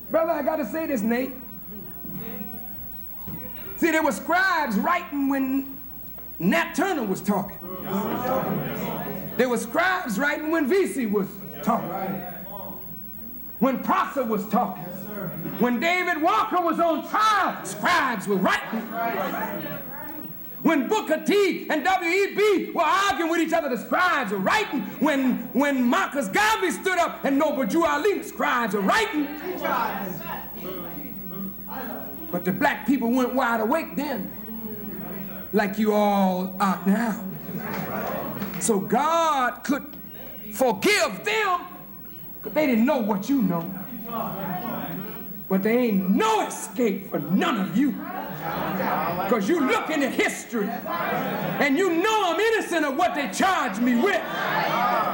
Brother, I got to say this, Nate. See, there were scribes writing when Nat Turner was talking. There were scribes writing when VC was talking. When Prosser was talking. When David Walker was on trial, scribes were writing. When Booker T and W.E.B. were arguing with each other, the scribes were writing. When Marcus Garvey stood up and Noble Drew Ali, the scribes were writing. But the black people weren't wide awake then, like you all are now. So God could forgive them, because they didn't know what you know. But there ain't no escape for none of you. Because you looking at history, and you know I'm innocent of what they charged me with.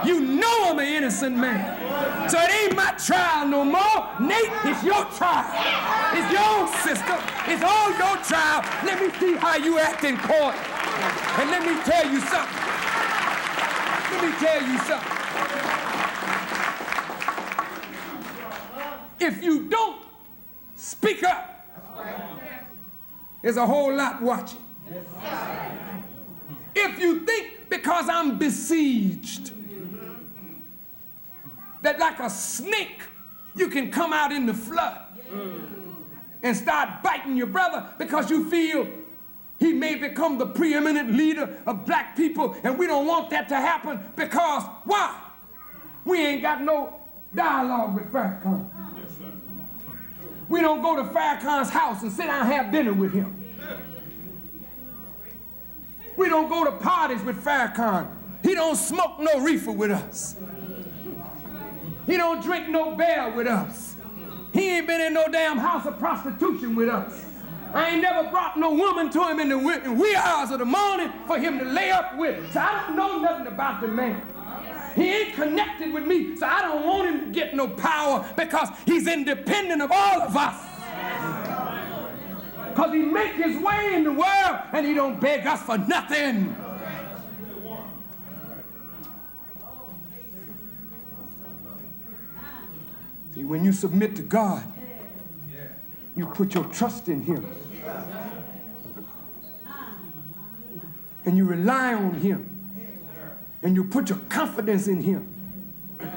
You know I'm an innocent man. So it ain't my trial no more. Nate, it's your trial. It's your sister. It's all your trial. Let me see how you act in court. And let me tell you something. Let me tell you something. If you don't speak up, there's a whole lot watching. If you think because I'm besieged that like a snake you can come out in the flood and start biting your brother because you feel he may become the preeminent leader of black people, and we don't want that to happen because why? We ain't got no dialogue with Farrakhan. We don't go to Farrakhan's house and sit down and have dinner with him. We don't go to parties with Farrakhan. He don't smoke no reefer with us. He don't drink no beer with us. He ain't been in no damn house of prostitution with us. I ain't never brought no woman to him in the wee hours of the morning for him to lay up with. So I don't know nothing about the man. He ain't connected with me, so I don't want him to get no power because he's independent of all of us. Because he make his way in the world and he don't beg us for nothing. See, when you submit to God, you put your trust in him. And you rely on him. And you put your confidence in him.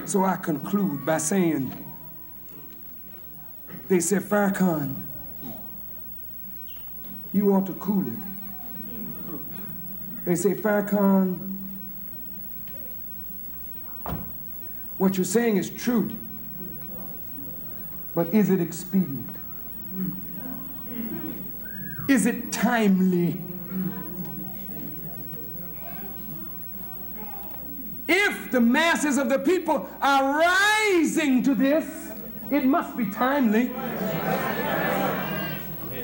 So I conclude by saying, they said, Farrakhan, you ought to cool it. They say, Farrakhan, what you're saying is true, but is it expedient? Is it timely? If the masses of the people are rising to this, it must be timely.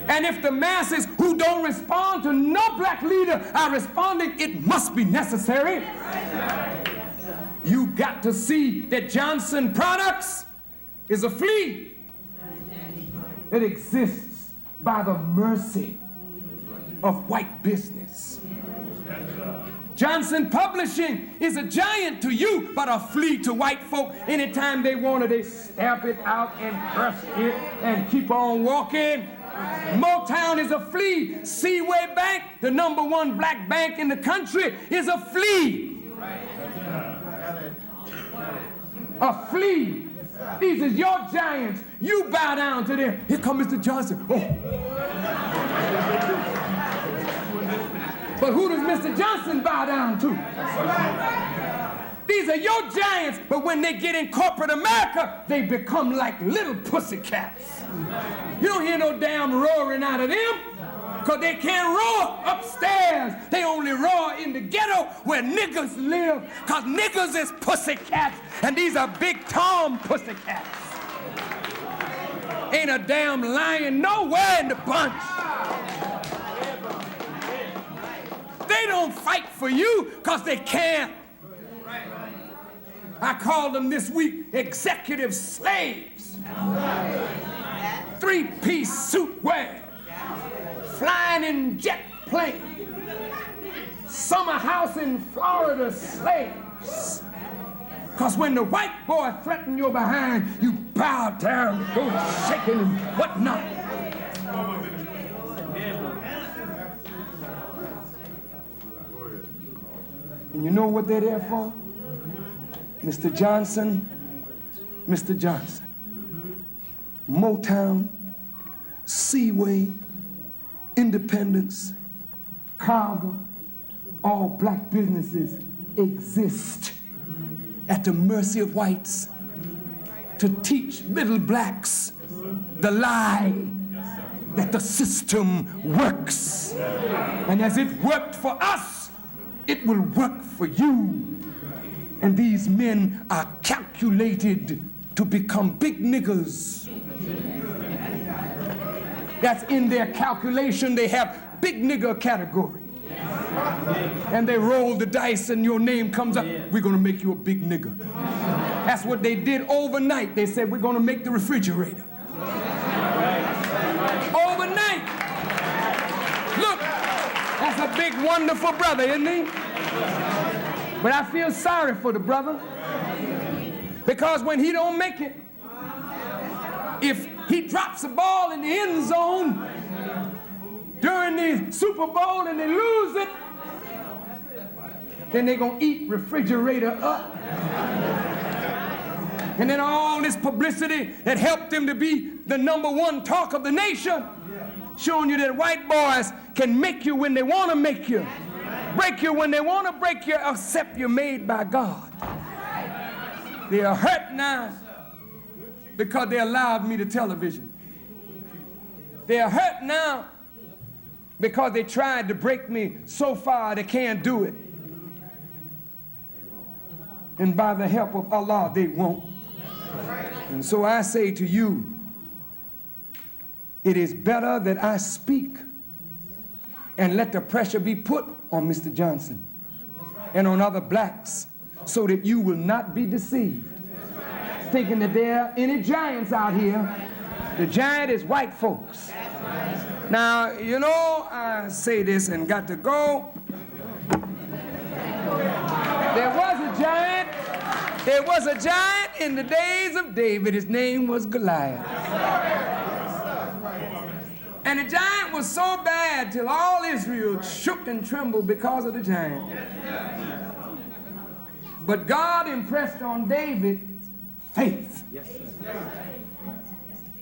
And if the masses who don't respond to no black leader are responding, it must be necessary. You got to see that Johnson Products is a flea that exists by the mercy of white business. Johnson Publishing is a giant to you, but a flea to white folk. Anytime they want it, they stamp it out and crush it and keep on walking. Motown is a flea. Seaway Bank, the #1 black bank in the country, is a flea. A flea. These are your giants. You bow down to them. Here comes Mr. Johnson. Oh. But who does Mr. Johnson bow down to? These are your giants, but when they get in corporate America, they become like little pussycats. You don't hear no damn roaring out of them, because they can't roar upstairs. They only roar in the ghetto where niggas live, because niggas is pussycats, and these are big Tom pussycats. Ain't a damn lion nowhere in the bunch. They don't fight for you because they can't. I called them this week executive slaves. 3-piece suit wear, flying in jet plane, summer house in Florida slaves. Because when the white boy threatened your behind, you bow down, go shaking and whatnot. And you know what they're there for? Mr. Johnson, Motown, Seaway, Independence, Carver, all black businesses exist at the mercy of whites to teach little blacks the lie that the system works. And as it worked for us, it will work for you. And these men are calculated to become big niggers. That's in their calculation. They have big nigger category. And they roll the dice and your name comes up. We're going to make you a big nigger. That's what they did overnight. They said, we're going to make the refrigerator. Overnight. Look, that's a big, wonderful brother, isn't he? But I feel sorry for the brother. Because when he don't make it, if he drops a ball in the end zone during the Super Bowl and they lose it, then they're going to eat refrigerator up. And then all this publicity that helped them to be the #1 talk of the nation, showing you that white boys can make you when they want to make you, break you when they want to break you, except you're made by God. They are hurt now because they allowed me to television. They are hurt now because they tried to break me so far they can't do it. And by the help of Allah, they won't. And so I say to you, it is better that I speak and let the pressure be put on Mr. Johnson and on other blacks so that you will not be deceived, thinking that there are any giants out here. The giant is white folks. Now, you know, I say this and got to go. There was a giant in the days of David. His name was Goliath. And the giant was so bad till all Israel shook and trembled because of the giant. But God impressed on David faith.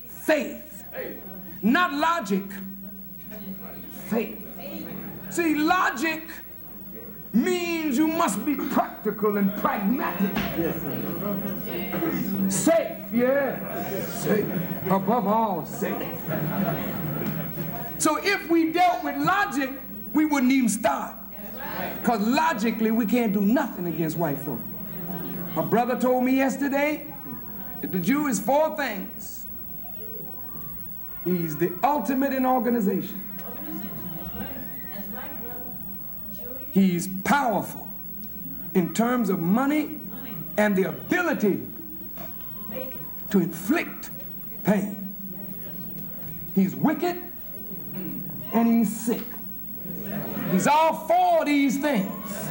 Faith. Not logic. Faith. See, logic means you must be practical and pragmatic. Safe, yeah. Safe. Above all, safe. So if we dealt with logic, we wouldn't even start. Because logically, we can't do nothing against white folk. My brother told me yesterday that the Jew is 4 things. He's the ultimate in organization. He's powerful in terms of money and the ability to inflict pain. He's wicked and he's sick. He's all 4 of these things.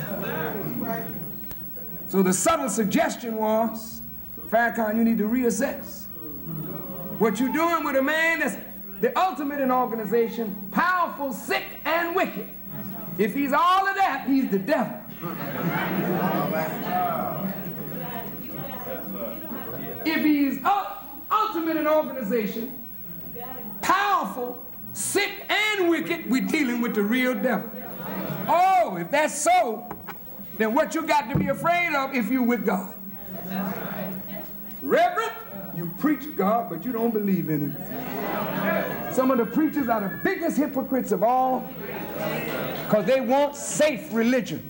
So the subtle suggestion was, Farrakhan, you need to reassess what you're doing with a man that's the ultimate in organization, powerful, sick, and wicked. If he's all of that, he's the devil. If he's ultimate in organization, powerful, sick, and wicked, we're dealing with the real devil. Oh, if that's so, then what you got to be afraid of if you're with God? Reverend, you preach God, but you don't believe in Him. Some of the preachers are the biggest hypocrites of all because they want safe religion.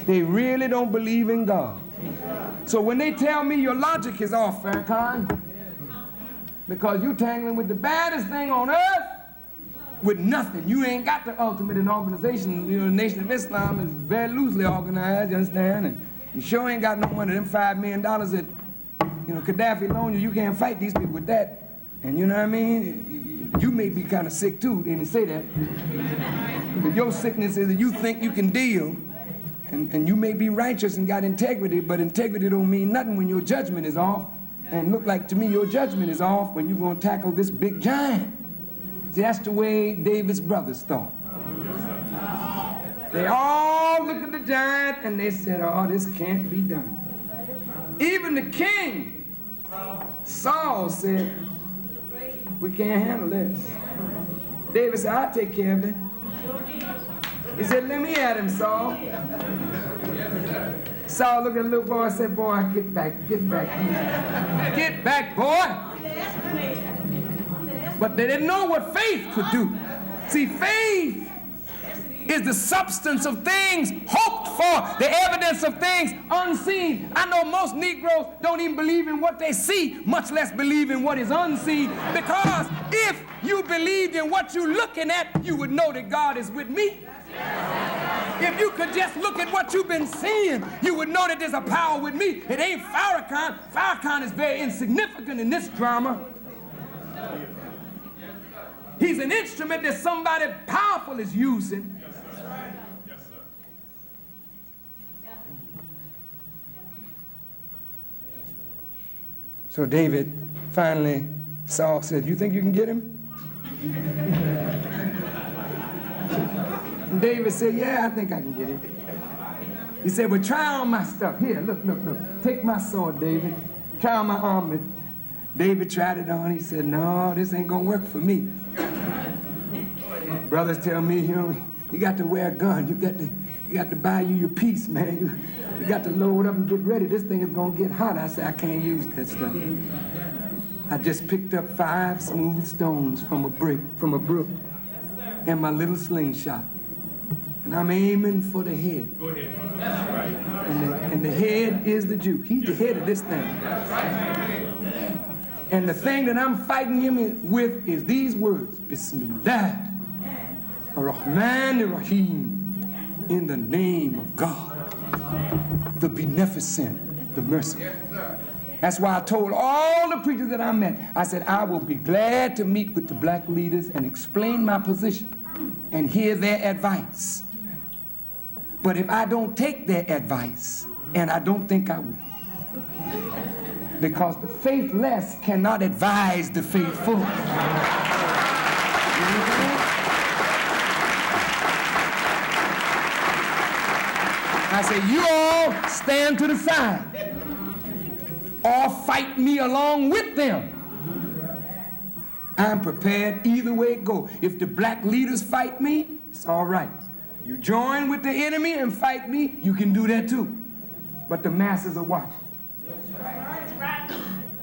They really don't believe in God. So when they tell me your logic is off, Farrakhan, because you're tangling with the baddest thing on earth with nothing. You ain't got the ultimate in organization. You know, the Nation of Islam is very loosely organized, you understand? And you sure ain't got no money. Them $5 million that, you know, Gaddafi loaned you, you can't fight these people with that. And you know what I mean? You may be kind of sick too, they didn't say that. But your sickness is that you think you can deal, and you may be righteous and got integrity, but integrity don't mean nothing when your judgment is off. And look like to me your judgment is off when you're going to tackle this big giant. See, that's the way David's brothers thought. They all looked at the giant and they said, oh, this can't be done. Even the king, Saul, said, we can't handle this. David said, I'll take care of it. He said, let me at him, Saul. Saul looked at the little boy and said, boy, get back. Get back, boy. But they didn't know what faith could do. See, faith is the substance of things hoped for, the evidence of things unseen. I know most Negroes don't even believe in what they see, much less believe in what is unseen, because if you believed in what you're looking at, you would know that God is with me. If you could just look at what you've been seeing, you would know that there's a power with me. It ain't Farrakhan. Farrakhan is very insignificant in this drama. He's an instrument that somebody powerful is using. Yes, sir. So David finally, Saul said, you think you can get him? And David said, yeah, I think I can get him. He said, well, try on my stuff. Here, look. Take my sword, David. Try on my armor. David tried it on. He said, no, this ain't going to work for me. Brothers tell me, you got to wear a gun. You got to buy you your piece, man. You got to load up and get ready. This thing is going to get hot. I said, I can't use that stuff. I just picked up 5 smooth stones from a brook, and my little slingshot. And I'm aiming for the head. Go ahead. That's right. And the head is the Jew. He's the head of this thing. And the thing that I'm fighting him with is these words. Bismillah ar-Rahman ar-Rahim. In the name of God, the beneficent, the merciful. That's why I told all the preachers that I met, I said, I will be glad to meet with the black leaders and explain my position and hear their advice. But if I don't take their advice, and I don't think I will, because the faithless cannot advise the faithful. I say, you all stand to the side or fight me along with them. I'm prepared either way it goes. If the black leaders fight me, it's all right. You join with the enemy and fight me, you can do that too. But the masses are watching.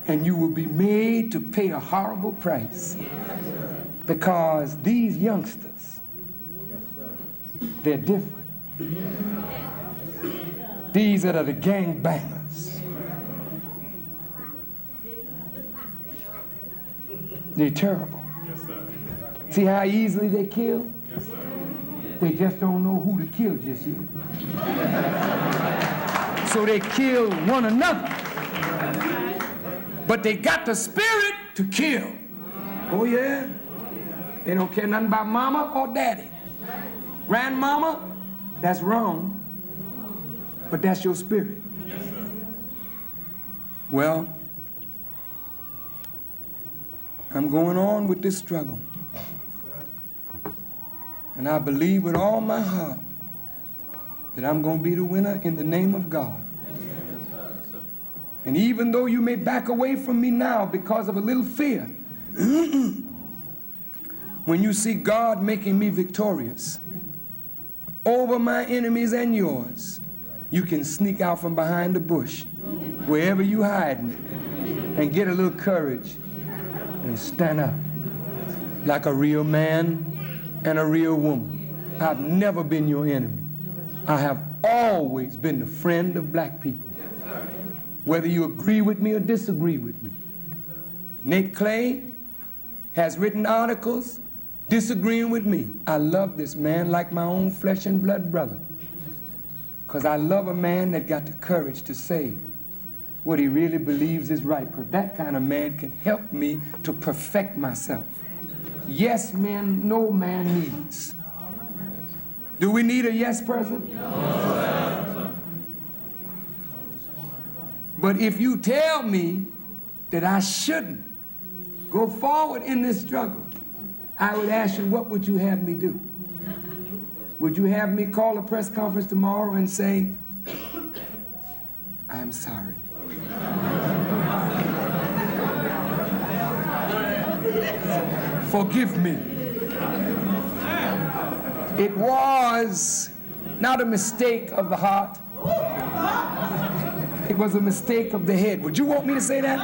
And you will be made to pay a horrible price. Because these youngsters, they're different. These that are the gangbangers, they're terrible. See how easily they kill? They just don't know who to kill just yet. So they kill one another. But they got the spirit to kill. Oh yeah? They don't care nothing about mama or daddy. Grandmama, that's wrong. But that's your spirit. Well, I'm going on with this struggle. And I believe with all my heart that I'm going to be the winner in the name of God. And even though you may back away from me now because of a little fear, when you see God making me victorious over my enemies and yours, you can sneak out from behind the bush, wherever you hiding, and get a little courage and stand up like a real man and a real woman. I've never been your enemy. I have always been the friend of black people. Whether you agree with me or disagree with me. Nate Clay has written articles disagreeing with me. I love this man like my own flesh and blood brother. Because I love a man that got the courage to say what he really believes is right. Because that kind of man can help me to perfect myself. Yes, man, no man needs. Do we need a yes person? No. But if you tell me that I shouldn't go forward in this struggle, I would ask you, what would you have me do? Would you have me call a press conference tomorrow and say, I'm sorry? Forgive me. It was not a mistake of the heart. It was a mistake of the head. Would you want me to say that?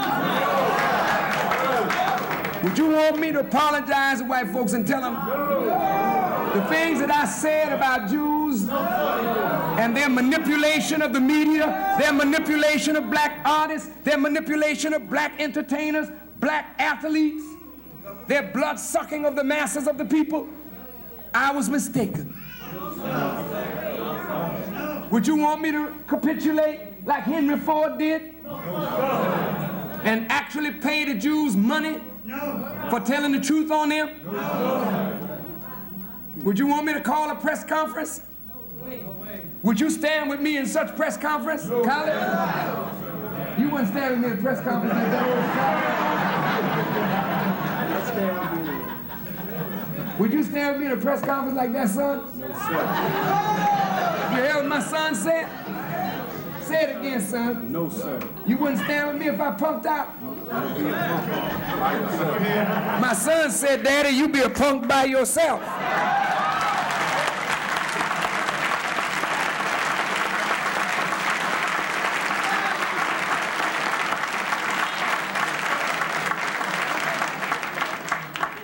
Would you want me to apologize to white folks and tell them the things that I said about Jews and their manipulation of the media, their manipulation of black artists, their manipulation of black entertainers, black athletes, their blood sucking of the masses of the people? I was mistaken. Would you want me to capitulate like Henry Ford did and actually pay the Jews money for telling the truth on them? Would you want me to call a press conference? Would you stand with me in such press conference, Khaled? You wouldn't stand with me in a press conference like that. Would you stand with me in a press conference like that, son? No, sir. You heard what my son said? Say it again, son. No, sir. You wouldn't stand with me if I punked out? My son said, Daddy, you be a punk by yourself.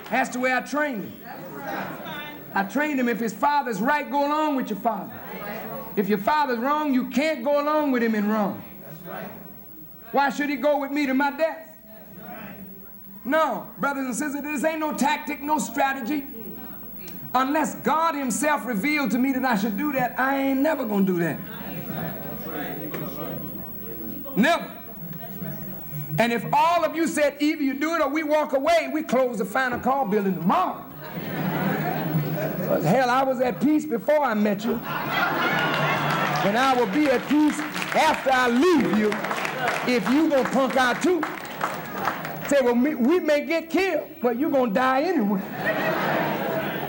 That's the way I trained him. I trained him, if his father's right, go along with your father. If your father's wrong, you can't go along with him in wrong. Why should he go with me to my death? No, brothers and sisters, this ain't no tactic, no strategy. Unless God himself revealed to me that I should do that, I ain't never gonna do that. Never. And if all of you said either you do it or we walk away, we close the final call building tomorrow. Because hell, I was at peace before I met you. And I will be at peace after I leave you if you gonna punk out too. Say, well, we may get killed, but you gonna die anyway.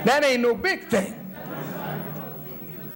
That ain't no big thing.